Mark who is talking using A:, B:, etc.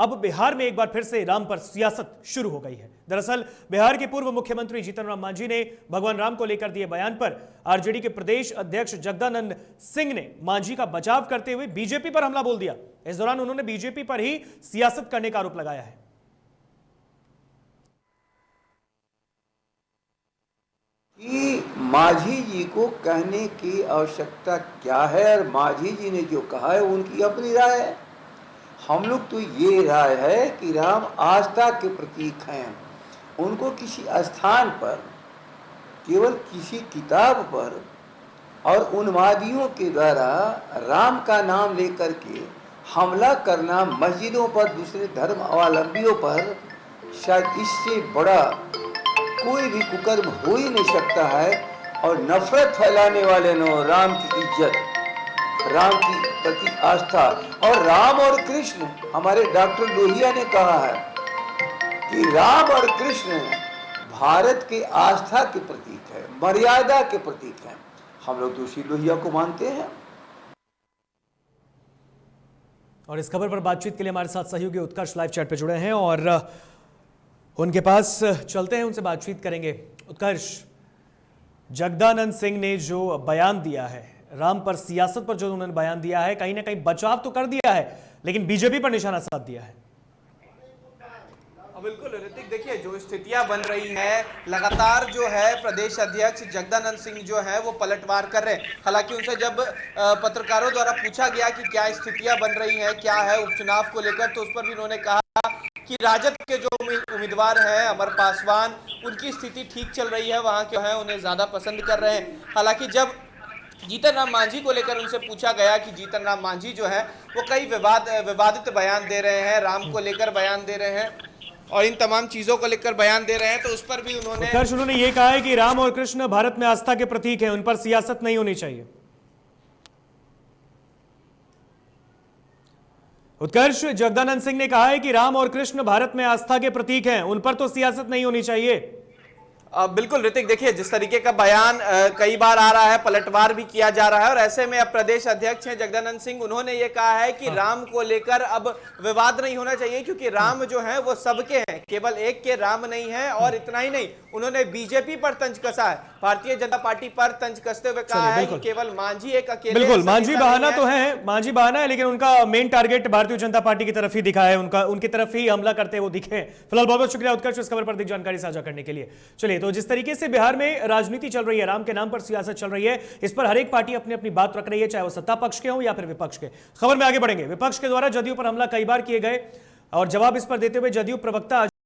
A: अब बिहार में एक बार फिर से राम पर सियासत शुरू हो गई है। दरअसल बिहार के पूर्व मुख्यमंत्री जीतन राम मांझी ने भगवान राम को लेकर दिए बयान पर आरजेडी के प्रदेश अध्यक्ष जगदानंद सिंह ने मांझी का बचाव करते हुए बीजेपी पर हमला बोल दिया। इस दौरान उन्होंने बीजेपी पर ही सियासत करने का आरोप लगाया है।
B: कि मांझी जी को कहने की आवश्यकता क्या है और मांझी जी ने जो कहा है उनकी अपनी राय है। हम लोग तो ये राय है कि राम आस्था के प्रतीक हैं। उनको किसी स्थान पर, केवल किसी किताब पर और उन्मादियों के द्वारा राम का नाम लेकर के हमला करना मस्जिदों पर, दूसरे धर्म अवलंबियों पर, शायद इससे बड़ा कोई भी कुकर्म हो ही नहीं सकता है। और नफरत फैलाने वाले ने राम की इज्जत, राम की प्रति आस्था, और राम और कृष्ण, हमारे डॉक्टर लोहिया ने कहा है कि राम और कृष्ण भारत के आस्था के प्रतीक है, मर्यादा के प्रतीक है। हम लोग दोषी लोहिया को मानते हैं।
A: और इस खबर पर बातचीत के लिए हमारे साथ सहयोगी उत्कर्ष लाइव चैट पे जुड़े हैं और उनके पास चलते हैं, उनसे बातचीत करेंगे। उत्कर्ष, जगदानंद सिंह ने जो बयान दिया है, राम पर सियासत पर जो उन्होंने बयान दिया है, कहीं ना कहीं बचाव तो कर दिया है लेकिन बीजेपी पर निशाना साध दिया है।
C: बिल्कुल ऋतिक, देखिए जो स्थितियां बन रही हैं, लगातार जो है प्रदेश अध्यक्ष जगदानंद सिंह जो है वो पलटवार कर रहे हैं। हालांकि उनसे जब पत्रकारों द्वारा पूछा गया कि क्या स्थितियां बन रही हैं, क्या है उपचुनाव को लेकर, तो उस पर भी उन्होंने कहा कि राजद के जो उम्मीदवार हैं अमर पासवान, उनकी स्थिति ठीक चल रही है, वहां के हैं उन्हें ज्यादा पसंद कर रहे हैं। हालांकि जब जीतन राम मांझी को लेकर उनसे पूछा गया कि जीतन राम मांझी जो है वो कई विवादित बयान दे रहे हैं, राम को लेकर बयान दे रहे हैं और इन तमाम चीजों को लेकर बयान दे रहे हैं, तो उस पर भी उन्होंने
A: ये कहा है कि राम और कृष्ण भारत में आस्था के प्रतीक हैं, उन पर सियासत नहीं होनी चाहिए। उत्कर्ष, जगदानंद सिंह ने कहा है कि राम और कृष्ण भारत में आस्था के प्रतीक हैं, उन पर तो सियासत नहीं होनी चाहिए।
C: बिल्कुल ऋतिक, देखिए जिस तरीके का बयान कई बार आ रहा है, पलटवार भी किया जा रहा है और ऐसे में अब प्रदेश अध्यक्ष हैं जगदानंद सिंह, उन्होंने ये कहा है कि राम को लेकर अब विवाद नहीं होना चाहिए, क्योंकि राम जो है वो सबके हैं, केवल एक के राम नहीं है। और इतना ही नहीं, उन्होंने बीजेपी पर तंज कसा है, भारतीय जनता पार्टी पर तंज कसते हुए कहा है कि केवल मांझी एक अकेले,
A: बिल्कुल मांझी बहाना तो है, मांझी बहाना है, लेकिन उनका main target Bharatiya Janata party की तरफ ही दिखा है, उनकी तरफ ही हमला करते वो दिखे। फिलहाल बहुत बहुत शुक्रिया उत्कर्ष इस खबर पर अधिक जानकारी साझा करने के लिए। चलिए, तो जिस तरीके से बिहार में राजनीति चल रही है, राम के नाम पर सियासत चल रही है, इस पर हर एक पार्टी अपनी अपनी बात रख रही है, चाहे वो सत्ता पक्ष के हो या फिर विपक्ष के। खबर में आगे बढ़ेंगे। विपक्ष के द्वारा जदयू पर हमला कई बार किए गए और जवाब इस पर देते हुए जदयू प्रवक्ता